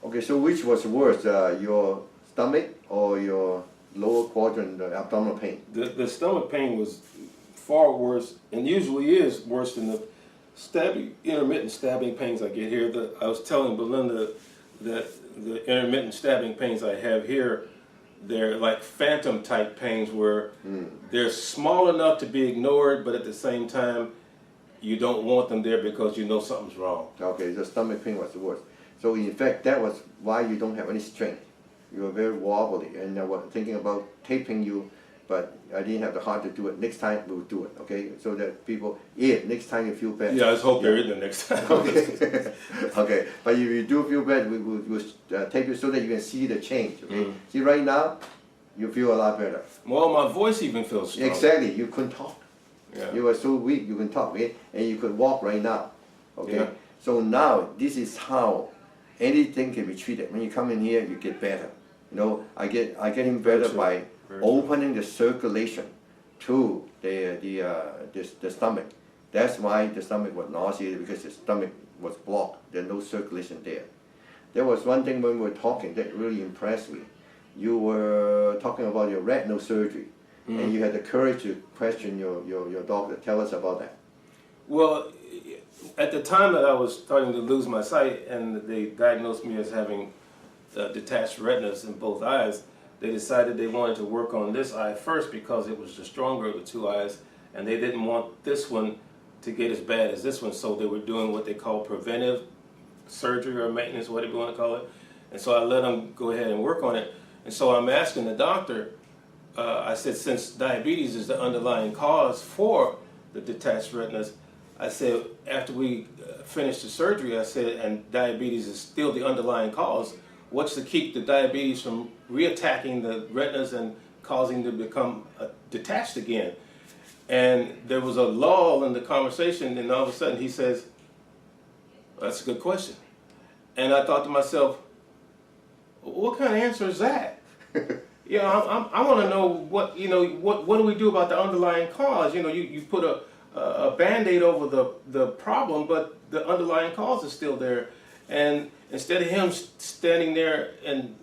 Okay, so which was worse, your stomach or your lower quadrant, the abdominal pain? The stomach pain was far worse, and usually is worse than the intermittent stabbing pains I get here. I was telling Belinda that the intermittent stabbing pains I have here, they're like phantom type pains where they're small enough to be ignored, but at the same time, you don't want them there because you know something's wrong. Okay, the stomach pain was the worst. So in fact, that was why you don't have any strength. You were very wobbly, and I was thinking about taping you, but I didn't have the heart to do it. Next time we'll do it, okay? So that people, next time you feel bad. Yeah, let's hope there isn't next time. Okay, okay. But if you do feel bad, we'll tape you so that you can see the change, okay? See, right now, you feel a lot better. Well, my voice even feels strong. Exactly, you couldn't talk. Yeah. You were so weak, you can talk, okay? And you could walk right now, okay? Yeah. So now, this is how anything can be treated. When you come in here, you get better. You know, I get him better by opening the circulation to the stomach. That's why the stomach was nauseated, because the stomach was blocked. There's no circulation there. There was one thing when we were talking that really impressed me. You were talking about your retinal surgery, and you had the courage to question your doctor. Tell us about that. Well, at the time that I was starting to lose my sight and they diagnosed me as having detached retinas in both eyes, they decided they wanted to work on this eye first because it was the stronger of the two eyes, and they didn't want this one to get as bad as this one, so they were doing what they call preventive surgery or maintenance, whatever you want to call it. And so I let them go ahead and work on it. And so I'm asking the doctor, I said, since diabetes is the underlying cause for the detached retinas, I said, after we finish the surgery, I said, and diabetes is still the underlying cause, what's to keep the diabetes from reattacking the retinas and causing them to become detached again? And there was a lull in the conversation, and all of a sudden he says, that's a good question. And I thought to myself, what kind of answer is that? You know, I want to know what, you know, what do we do about the underlying cause? You know, you put a Band-Aid over the problem, but the underlying cause is still there. And instead of him standing there and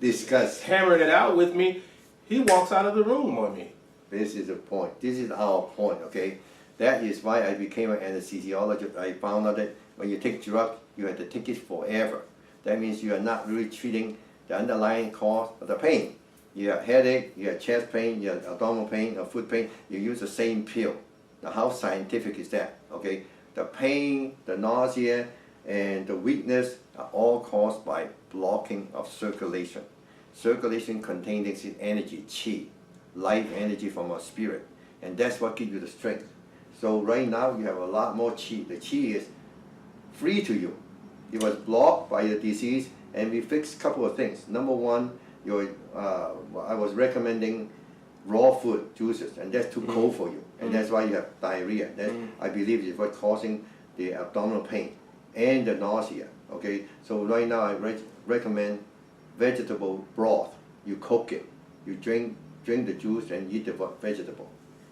hammering it out with me, he walks out of the room on me. This is the point. This is our point, okay? That is why I became an anesthesiologist. I found out that when you take drugs, you have to take it forever. That means you are not really treating the underlying cause of the pain. You have headache, you have chest pain, you have abdominal pain, or foot pain, you use the same pill. Now how scientific is that, okay? The pain, the nausea, and the weakness are all caused by blocking of circulation. Circulation contains energy, qi, life energy from our spirit, and that's what gives you the strength. So right now you have a lot more qi. The qi is free to you. It was blocked by the disease, and we fixed a couple of things. Number one, I was recommending raw food, juices, and that's too cold for you, and that's why you have diarrhea. That, I believe, is what's causing the abdominal pain and the nausea, okay? So right now I recommend vegetable broth. You cook it, you drink the juice and eat the vegetable,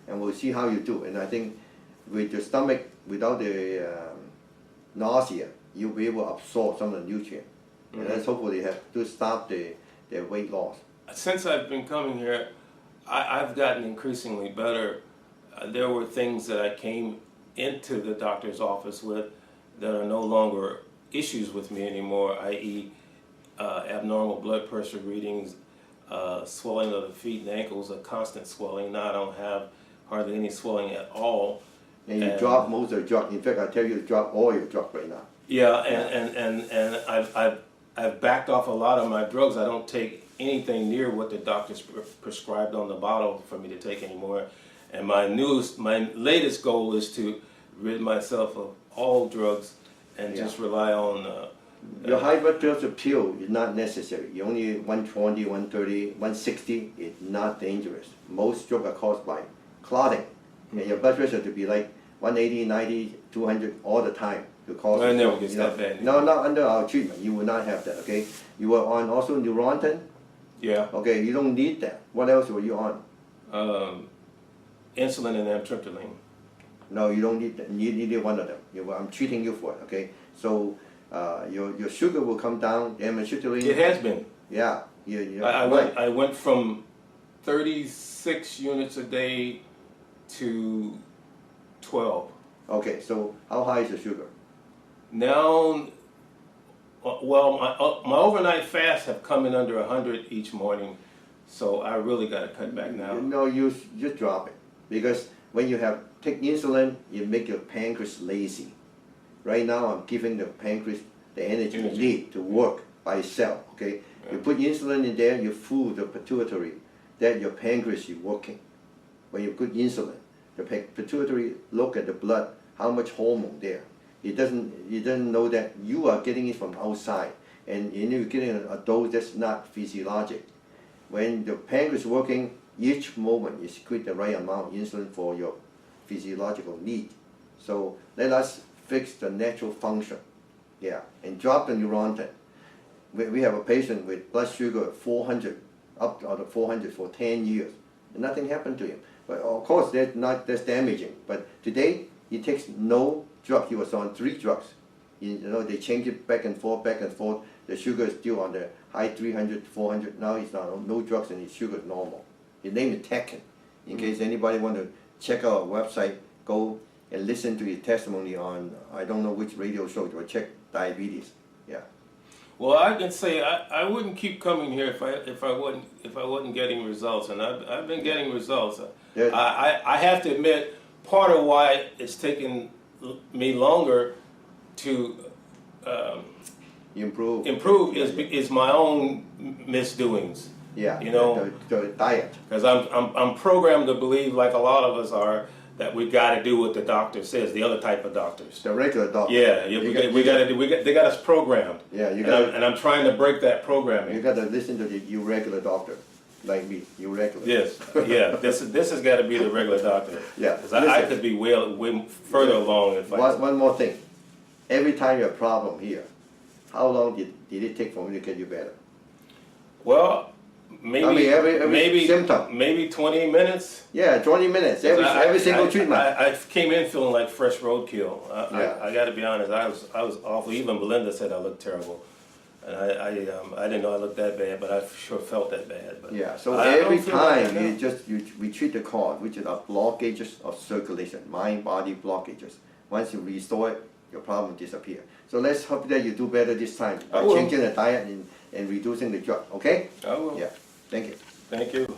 and we'll see how you do. And I think with your stomach, without the nausea, you'll be able to absorb some of the nutrients. And let's hopefully have to stop their weight loss. Since I've been coming here, I've gotten increasingly better. There were things that I came into the doctor's office with that are no longer issues with me anymore, i.e. Abnormal blood pressure readings, swelling of the feet and ankles, a constant swelling. Now I don't have hardly any swelling at all. And you drop most of the drug. In fact, I tell you to drop all your drug right now. Yeah, and I've backed off a lot of my drugs. I don't take anything near what the doctor's prescribed on the bottle for me to take anymore. And my latest goal is to rid myself of all drugs and just rely on. Your high blood pressure pill is not necessary. You only 120, 130, 160 is not dangerous. Most strokes are caused by clotting, and your blood pressure to be like 180, 90, 200 all the time. Well, it never gets that bad. No, not under our treatment. You will not have that, okay? You were on also Neurontin? Yeah. Okay, you don't need that. What else were you on? Insulin and amitriptyline. No, you don't need that. You needed one of them. I'm treating you for it, okay? So your sugar will come down. Amitriptyline. It has been. Yeah. I went from 36 units a day to 12. Okay, so how high is the sugar? Now, well, my overnight fasts have come in under 100 each morning, so I really got to cut back now. No, you just drop it, because when you take insulin, you make your pancreas lazy. Right now, I'm giving the pancreas the energy it needs to work by itself. Okay, yeah. You put insulin in there, you fool the pituitary that your pancreas is working. When you put insulin, the pituitary look at the blood, how much hormone there. It doesn't know that you are getting it from outside, and you're getting a dose that's not physiologic. When the pancreas is working, each moment you secrete the right amount of insulin for your physiological need. So let us fix the natural function, yeah, and drop the Neurontin. We have a patient with blood sugar 400, up to 400 for 10 years, and nothing happened to him. But of course that's damaging. But today he takes no drug. He was on 3 drugs. They change it back and forth. The sugar is still on the high 300, 400. Now he's not no drugs and his sugar is normal. His name is Tekken. In case anybody want to check out our website, go and listen to his testimony on, I don't know which radio show, or check diabetes. Yeah. Well, I can say I wouldn't keep coming here if I wasn't getting results, and I've been getting results. I have to admit, part of why it's taken me longer to improve is my own misdoings. Yeah. The diet. Because I'm programmed to believe, like a lot of us are, that we got to do what the doctor says. The other type of doctors. The regular doctor. Yeah, they got us programmed. Yeah, and I'm trying to break that programming. You got to listen to the irregular doctor, like me, irregular. Yes, yeah. This has got to be the regular doctor. Yeah. Because I could be way further along if One more thing. Every time you have a problem here, how long did it take for me to get you better? Well, maybe every symptom. Maybe 20 minutes. Yeah, 20 minutes. Every single treatment. I came in feeling like fresh roadkill. I got to be honest. I was awful. Even Belinda said I looked terrible, and I didn't know I looked that bad, but I sure felt that bad. But yeah. So every time we treat the cause, which is blockages of circulation, mind-body blockages. Once you restore it, your problem will disappear. So let's hope that you do better this time by changing the diet and reducing the drug. Okay? I will. Yeah. Thank you. Thank you.